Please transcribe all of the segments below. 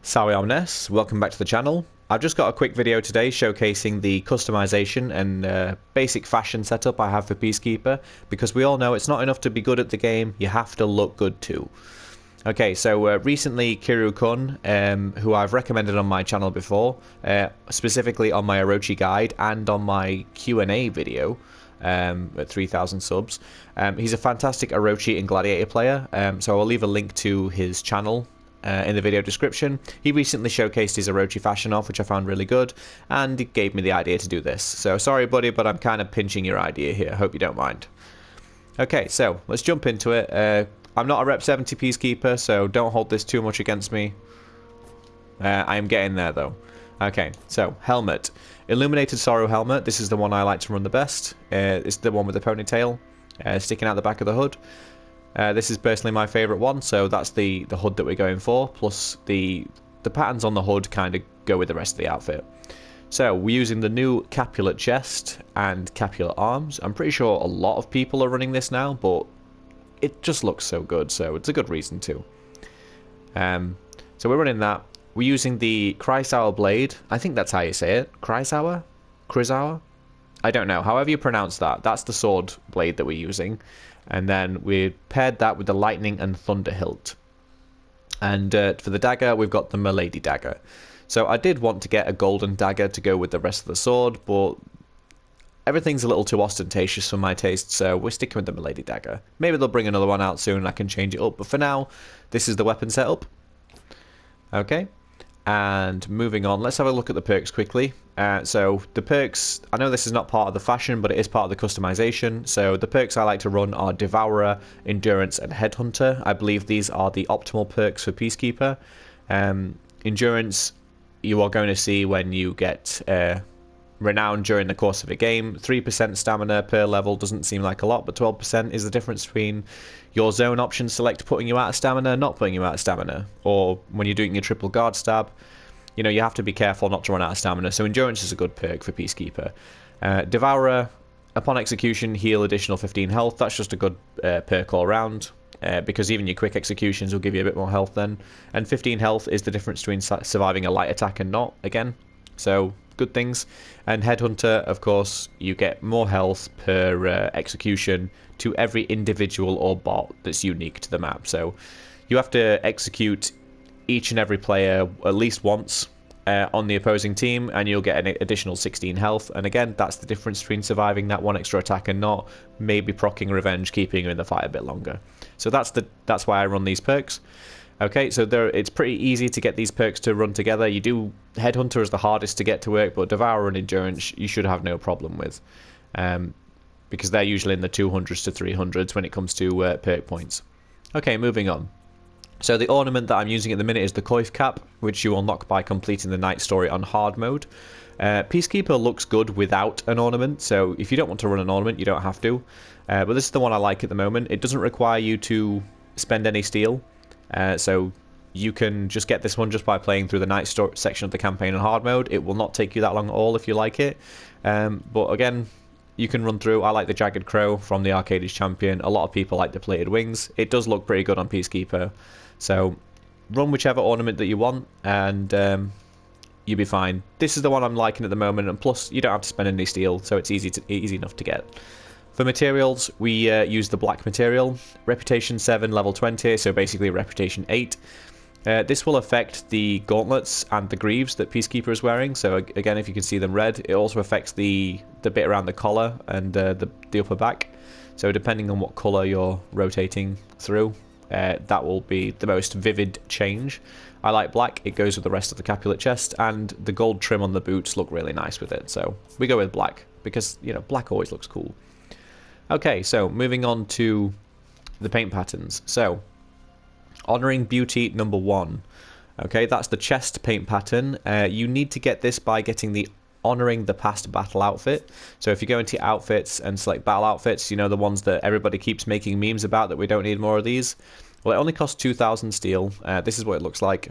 Sawi Omnes, welcome back to the channel. I've just got a quick video today showcasing the customization and basic fashion setup I have for Peacekeeper, because we all know it's not enough to be good at the game, you have to look good too. Okay, so recently Kiru-kun, who I've recommended on my channel before, specifically on my Orochi guide and on my Q&A video at 3,000 subs, he's a fantastic Orochi and Gladiator player, so I'll leave a link to his channel in the video description. He recently showcased his Orochi fashion off, which I found really good, and it gave me the idea to do this. So sorry buddy, but I'm kind of pinching your idea here, hope you don't mind. Okay, so let's jump into it. I'm not a Rep 70 Peacekeeper, so don't hold this too much against me. I am getting there though. Okay, so helmet. Illuminated Sorrow helmet, this is the one I like to run the best. It's the one with the ponytail sticking out the back of the hood. This is personally my favourite one, so that's the hood that we're going for, plus the patterns on the hood kind of go with the rest of the outfit. So we're using the new Capulet chest and Capulet arms. I'm pretty sure a lot of people are running this now, but it just looks so good, so it's a good reason to. So we're running that. We're using the Chrysaor blade. I think that's how you say it. Chrysaor? Chrysaor? I don't know. However you pronounce that, that's the sword blade that we're using. And then we paired that with the lightning and thunder hilt. And for the dagger, we've got the Milady dagger. So I did want to get a golden dagger to go with the rest of the sword, but everything's a little too ostentatious for my taste, so we're sticking with the Milady dagger. Maybe they'll bring another one out soon and I can change it up, but for now, this is the weapon setup. Okay, and moving on, let's have a look at the perks quickly. So the perks, I know this is not part of the fashion, but it is part of the customization. So the perks I like to run are Devourer, Endurance, and Headhunter. I believe these are the optimal perks for Peacekeeper. Endurance, you are going to see when you get Renown during the course of a game. 3% stamina per level doesn't seem like a lot, but 12% is the difference between your zone option select putting you out of stamina, not putting you out of stamina, or when you're doing your triple guard stab. You know, you have to be careful not to run out of stamina, so Endurance is a good perk for Peacekeeper. Devourer, upon execution, heal additional 15 health. That's just a good perk all around, because even your quick executions will give you a bit more health then. And 15 health is the difference between surviving a light attack and not, again. So, good things. And Headhunter, of course, you get more health per execution to every individual or bot that's unique to the map. So, you have to execute each and every player at least once on the opposing team, and you'll get an additional 16 health. And again, that's the difference between surviving that one extra attack and not. Maybe proccing revenge, keeping you in the fight a bit longer. So that's why I run these perks. Okay, so it's pretty easy to get these perks to run together. You do Headhunter is the hardest to get to work, but Devourer and Endurance you should have no problem with, because they're usually in the 200s to 300s when it comes to perk points. Okay, moving on. So the ornament that I'm using at the minute is the Coif Cap, which you unlock by completing the night story on hard mode. Peacekeeper looks good without an ornament, so if you don't want to run an ornament, you don't have to. But this is the one I like at the moment. It doesn't require you to spend any steel, so you can just get this one just by playing through the night story section of the campaign on hard mode. It will not take you that long at all if you like it. But again, you can run through. I like the Jagged Crow from the Arcades Champion. A lot of people like the Plated Wings. It does look pretty good on Peacekeeper. So run whichever ornament that you want, and you'll be fine. This is the one I'm liking at the moment, and plus you don't have to spend any steel, so it's easy enough to get. For materials, we use the black material, Reputation 7, level 20, so basically Reputation 8. This will affect the gauntlets and the greaves that Peacekeeper is wearing, so again, if you can see them red, it also affects the bit around the collar and the upper back. So depending on what colour you're rotating through, that will be the most vivid change. I like black, it goes with the rest of the Capulet chest, and the gold trim on the boots look really nice with it, so we go with black, because, you know, black always looks cool. Okay, so moving on to the paint patterns. So, Honouring Beauty number 1. Okay, that's the chest paint pattern. You need to get this by getting the Honouring the Past battle outfit. So if you go into outfits and select battle outfits, you know, the ones that everybody keeps making memes about that we don't need more of these. Well, it only costs 2,000 steel. This is what it looks like.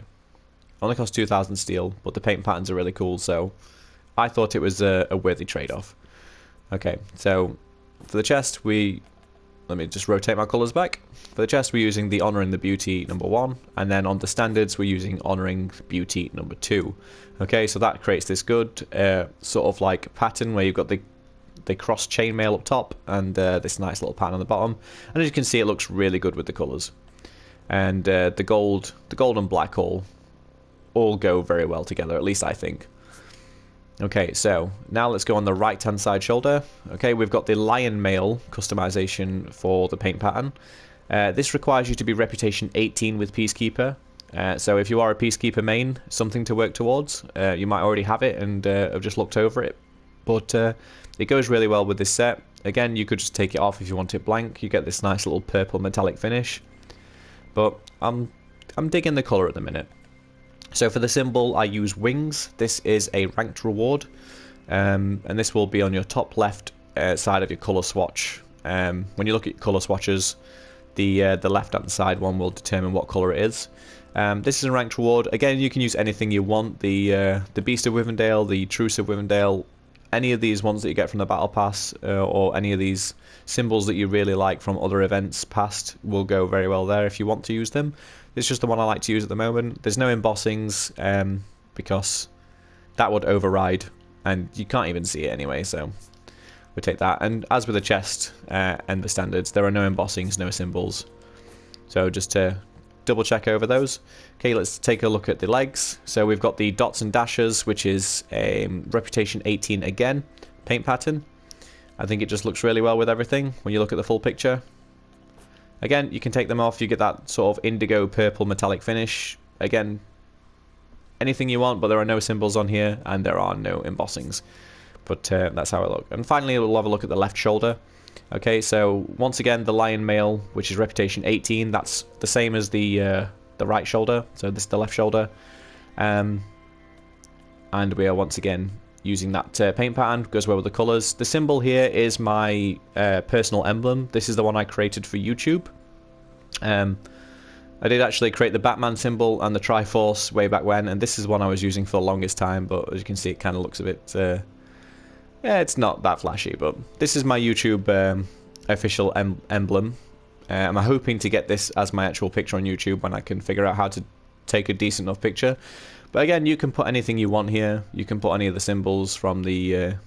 Only costs 2,000 steel, but the paint patterns are really cool, so I thought it was a worthy trade-off. Okay, so for the chest, we let me just rotate my colours back. For the chest, we're using the Honouring the Beauty #1, and then on the standards, we're using Honouring Beauty #2. Okay, so that creates this good sort of like pattern where you've got the cross chainmail up top and this nice little pattern on the bottom. And as you can see, it looks really good with the colours. And the gold and black all go very well together, at least I think. Okay, so now let's go on the right hand side shoulder. Okay, we've got the lion mail customization for the paint pattern. This requires you to be reputation 18 with Peacekeeper. So if you are a Peacekeeper main, something to work towards. You might already have it and have just looked over it, but it goes really well with this set. Again, you could just take it off if you want it blank. You get this nice little purple metallic finish, but I'm digging the colour at the minute. So for the symbol, I use wings. This is a ranked reward, and this will be on your top left side of your colour swatch. When you look at colour swatches, the left hand side one will determine what colour it is. This is a ranked reward. Again, you can use anything you want. The Beast of Withendale, the Truce of Withendale, any of these ones that you get from the Battle Pass, or any of these symbols that you really like from other events past will go very well there if you want to use them. It's just the one I like to use at the moment. There's no embossings because that would override, and you can't even see it anyway, so we'll take that. And as with the chest and the standards, there are no embossings, no symbols. So just to double check over those. Okay, let's take a look at the legs. So we've got the dots and dashes, which is a reputation 18 again paint pattern. I think it just looks really well with everything when you look at the full picture. Again, you can take them off, you get that sort of indigo purple metallic finish. Again, anything you want, but there are no symbols on here and there are no embossings. But that's how it looks. And finally, we'll have a look at the left shoulder. Okay, so once again, the lion mail, which is reputation 18, that's the same as the right shoulder. So this is the left shoulder. And we are once again using that paint pattern, goes well with the colours. The symbol here is my personal emblem. This is the one I created for YouTube. I did actually create the Batman symbol and the Triforce way back when, and this is one I was using for the longest time, but as you can see, it kind of looks a bit... yeah, it's not that flashy, but this is my YouTube official emblem. I'm hoping to get this as my actual picture on YouTube when I can figure out how to take a decent enough picture. But again, you can put anything you want here. You can put any of the symbols from the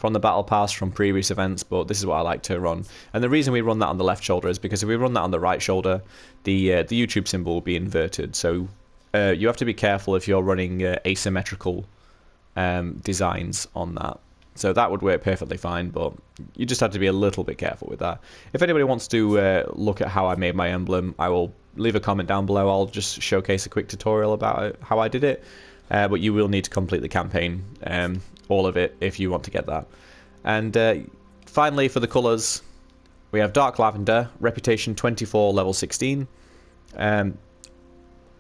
Battle Pass, from previous events, but this is what I like to run. And the reason we run that on the left shoulder is because if we run that on the right shoulder, the YouTube symbol will be inverted. So you have to be careful if you're running asymmetrical designs on that. So that would work perfectly fine, but you just have to be a little bit careful with that. If anybody wants to look at how I made my emblem, I will leave a comment down below. I'll just showcase a quick tutorial about how I did it. But you will need to complete the campaign, all of it, if you want to get that. And finally, for the colours, we have Dark Lavender, Reputation 24, level 16. I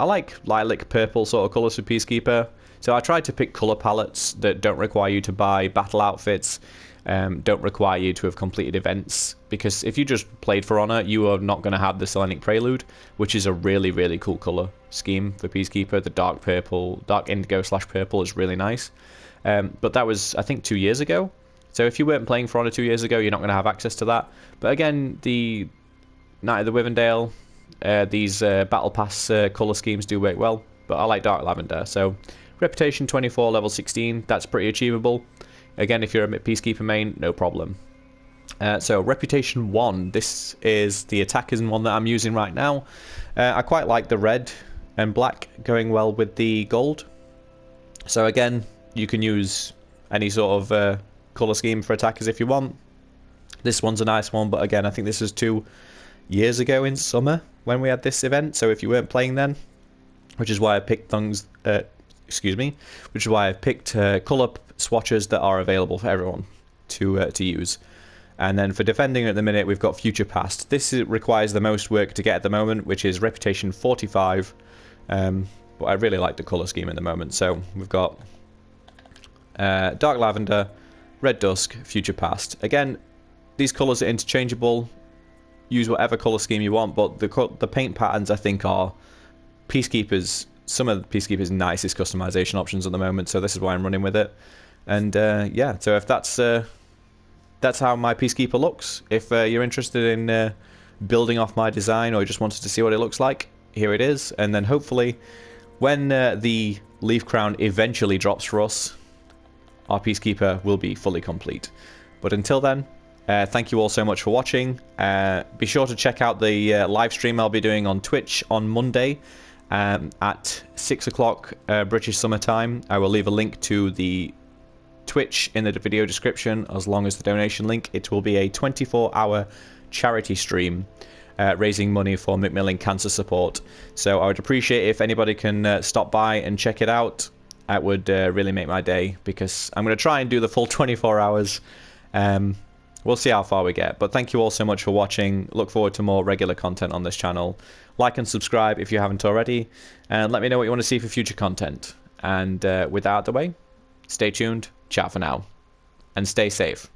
like lilac purple sort of colours for Peacekeeper. So I tried to pick colour palettes that don't require you to buy battle outfits, don't require you to have completed events, because if you just played For Honor, you are not going to have the Selenic Prelude, which is a really, really cool colour scheme for Peacekeeper. The dark purple, dark indigo / purple is really nice. But that was, I think, 2 years ago. So if you weren't playing For Honor 2 years ago, you're not going to have access to that. But again, the Knight of the Withendale, these Battle Pass colour schemes do work well, but I like Dark Lavender. So Reputation 24, level 16, that's pretty achievable. Again, if you're a Peacekeeper main, no problem. So Reputation 1, this is the Attackers one that I'm using right now. I quite like the red and black going well with the gold. So again, you can use any sort of colour scheme for Attackers if you want. This one's a nice one, but again, I think this was 2 years ago in summer when we had this event, so if you weren't playing then, which is why I picked things... which is why I've picked colour swatches that are available for everyone to use. And then for defending at the minute, we've got Future Past. This requires the most work to get at the moment, which is Reputation 45. But I really like the colour scheme at the moment. So we've got Dark Lavender, Red Dusk, Future Past. Again, these colours are interchangeable. Use whatever colour scheme you want, but the paint patterns, I think, are Peacekeeper's... some of Peacekeeper's nicest customization options at the moment, so this is why I'm running with it. And yeah, so if that's that's how my Peacekeeper looks. If you're interested in building off my design, or you just wanted to see what it looks like, here it is. And then hopefully when the leaf crown eventually drops for us, our Peacekeeper will be fully complete. But until then, thank you all so much for watching. Be sure to check out the live stream I'll be doing on Twitch on Monday at 6 o'clock British Summer Time. I will leave a link to the Twitch in the video description, as long as the donation link. It will be a 24-hour charity stream raising money for Macmillan Cancer Support. So I would appreciate if anybody can stop by and check it out. That would really make my day, because I'm going to try and do the full 24 hours. We'll see how far we get. But thank you all so much for watching. Look forward to more regular content on this channel. Like and subscribe if you haven't already. And let me know what you want to see for future content. And with that out of the way, stay tuned. Ciao for now. And stay safe.